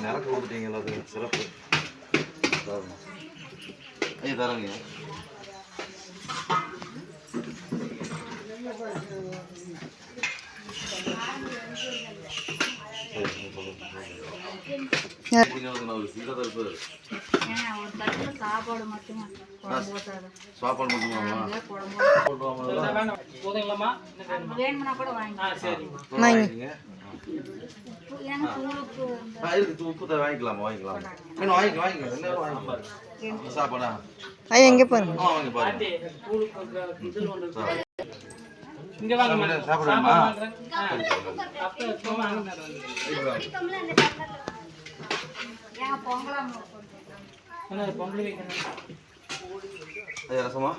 நிறக்க கொடுத்துட்டீங்களா? அது சிறப்பு. ஐயா தரங்க. சாப்பாடு மட்டுமா? சாப்பாடு மட்டுமா? வேணும்னா கூட வாங்கிக்கோங்க. உப்பு வாங்கிக்கலாமா? வாங்கிக்கலாம். வாங்கிக்கலாம். சாப்பாடா எங்க பாருங்க. வாங்க பாருங்க. இங்க வாங்க. சாப்பிடுமா? பொங்கல் வைக்கணும். ரசமா?